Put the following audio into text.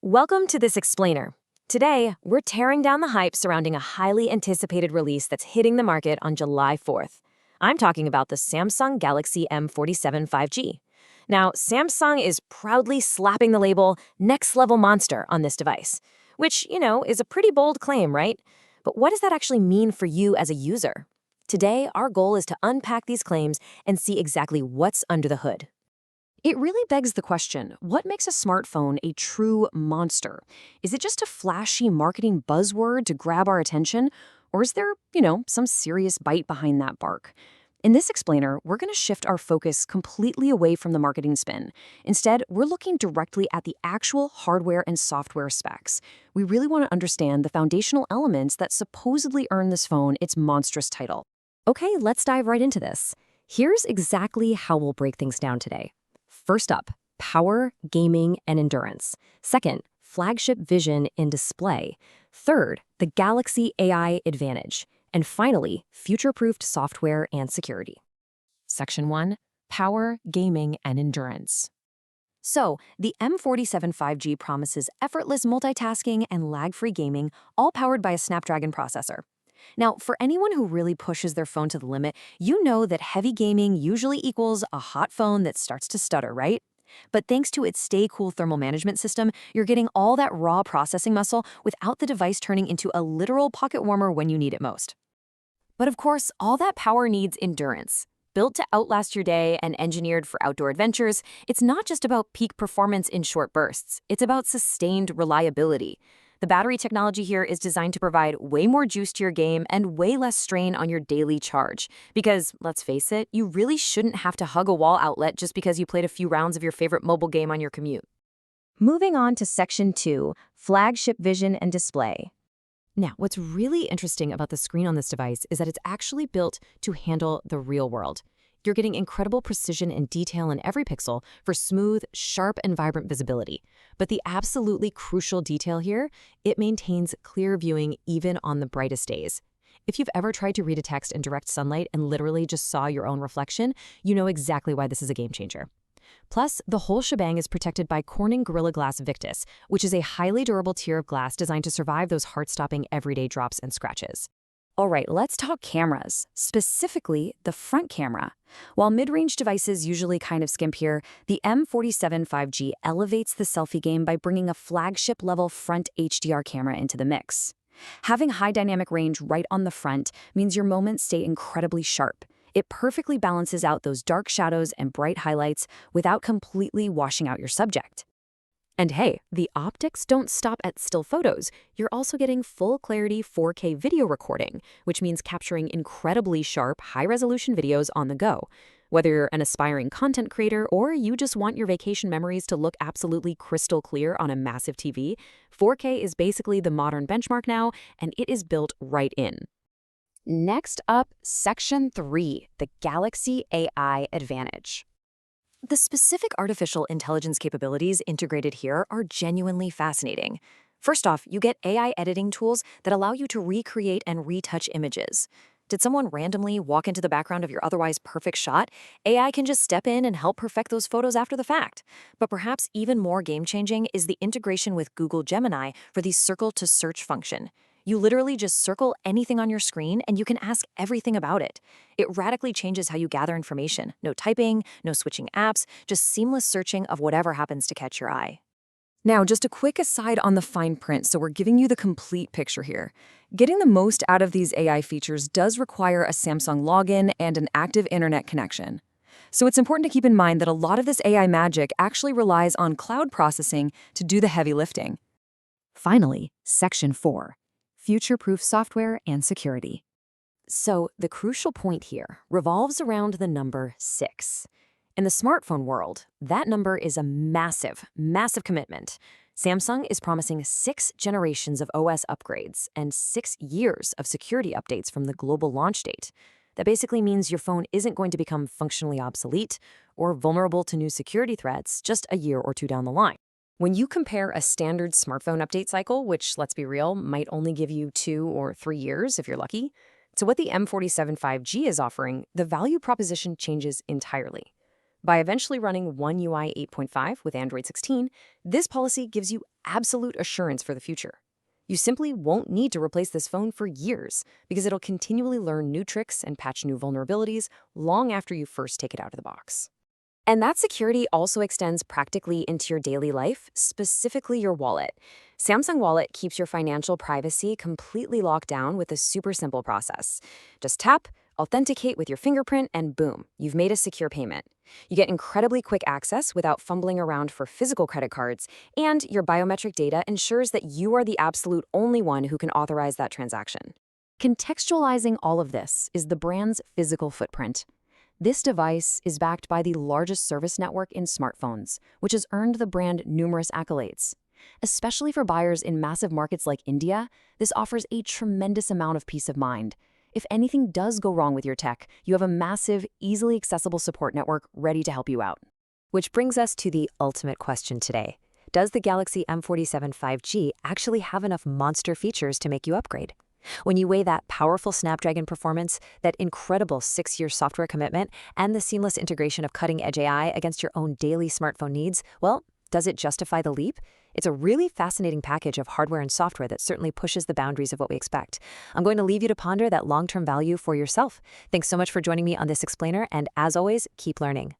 Welcome to this explainer. Today, we're tearing down the hype surrounding a highly anticipated release that's hitting the market on July 4th. I'm talking about the Samsung Galaxy M47 5G. Now, Samsung is proudly slapping the label next level monster on this device, which, is a pretty bold claim, right? But what does that actually mean for you as a user? Today, our goal is to unpack these claims and see exactly what's under the hood. It really begs the question, what makes a smartphone a true monster? Is it just a flashy marketing buzzword to grab our attention? Or is there, some serious bite behind that bark? In this explainer, we're going to shift our focus completely away from the marketing spin. Instead, we're looking directly at the actual hardware and software specs. We really want to understand the foundational elements that supposedly earn this phone its monstrous title. Okay, let's dive right into this. Here's exactly how we'll break things down today. First up, power, gaming, and endurance. Second, flagship vision and display. Third, the Galaxy AI advantage. And finally, future-proofed software and security. Section 1, power, gaming, and endurance. So, the M47 5G promises effortless multitasking and lag-free gaming, all powered by a Snapdragon processor. Now, for anyone who really pushes their phone to the limit, you know that heavy gaming usually equals a hot phone that starts to stutter, right? But thanks to its Stay Cool thermal management system, you're getting all that raw processing muscle without the device turning into a literal pocket warmer when you need it most. But of course, all that power needs endurance. Built to outlast your day and engineered for outdoor adventures, it's not just about peak performance in short bursts, it's about sustained reliability. The battery technology here is designed to provide way more juice to your game and way less strain on your daily charge. Because, let's face it, you really shouldn't have to hug a wall outlet just because you played a few rounds of your favorite mobile game on your commute. Moving on to Section 2, flagship vision and display. Now, what's really interesting about the screen on this device is that it's actually built to handle the real world. You're getting incredible precision and detail in every pixel for smooth, sharp, and vibrant visibility. But the absolutely crucial detail here, it maintains clear viewing even on the brightest days. If you've ever tried to read a text in direct sunlight and literally just saw your own reflection, you know exactly why this is a game changer. Plus, the whole shebang is protected by Corning Gorilla Glass Victus, which is a highly durable tier of glass designed to survive those heart-stopping everyday drops and scratches. All right, let's talk cameras, specifically the front camera. While mid-range devices usually kind of skimp here, the M47 5G elevates the selfie game by bringing a flagship-level front HDR camera into the mix. Having high dynamic range right on the front means your moments stay incredibly sharp. It perfectly balances out those dark shadows and bright highlights without completely washing out your subject. And hey, the optics don't stop at still photos. You're also getting full clarity 4K video recording, which means capturing incredibly sharp, high-resolution videos on the go. Whether you're an aspiring content creator or you just want your vacation memories to look absolutely crystal clear on a massive TV, 4K is basically the modern benchmark now, and it is built right in. Next up, Section 3, the Galaxy AI advantage. The specific artificial intelligence capabilities integrated here are genuinely fascinating. First off, you get AI editing tools that allow you to recreate and retouch images. Did someone randomly walk into the background of your otherwise perfect shot? AI can just step in and help perfect those photos after the fact. But perhaps even more game-changing is the integration with Google Gemini for the circle-to-search function. You literally just circle anything on your screen and you can ask everything about it. It radically changes how you gather information. No typing, no switching apps, just seamless searching of whatever happens to catch your eye. Now, just a quick aside on the fine print, so we're giving you the complete picture here. Getting the most out of these AI features does require a Samsung login and an active internet connection. So it's important to keep in mind that a lot of this AI magic actually relies on cloud processing to do the heavy lifting. Finally, Section 4. Future-proof software and security. So the crucial point here revolves around the number 6. In the smartphone world, that number is a massive, massive commitment. Samsung is promising 6 generations of OS upgrades and 6 years of security updates from the global launch date. That basically means your phone isn't going to become functionally obsolete or vulnerable to new security threats just a year or two down the line. When you compare a standard smartphone update cycle, which, let's be real, might only give you 2 or 3 years if you're lucky, to what the M47 5G is offering, the value proposition changes entirely. By eventually running One UI 8.5 with Android 16, this policy gives you absolute assurance for the future. You simply won't need to replace this phone for years because it'll continually learn new tricks and patch new vulnerabilities long after you first take it out of the box. And that security also extends practically into your daily life, specifically your wallet. Samsung Wallet keeps your financial privacy completely locked down with a super simple process. Just tap, authenticate with your fingerprint, and boom, you've made a secure payment. You get incredibly quick access without fumbling around for physical credit cards, and your biometric data ensures that you are the absolute only one who can authorize that transaction. Contextualizing all of this is the brand's physical footprint. This device is backed by the largest service network in smartphones, which has earned the brand numerous accolades. Especially for buyers in massive markets like India, this offers a tremendous amount of peace of mind. If anything does go wrong with your tech, you have a massive, easily accessible support network ready to help you out. Which brings us to the ultimate question today. Does the Galaxy M47 5G actually have enough monster features to make you upgrade? When you weigh that powerful Snapdragon performance, that incredible 6-year software commitment, and the seamless integration of cutting-edge AI against your own daily smartphone needs, well, does it justify the leap? It's a really fascinating package of hardware and software that certainly pushes the boundaries of what we expect. I'm going to leave you to ponder that long-term value for yourself. Thanks so much for joining me on this explainer, and as always, keep learning.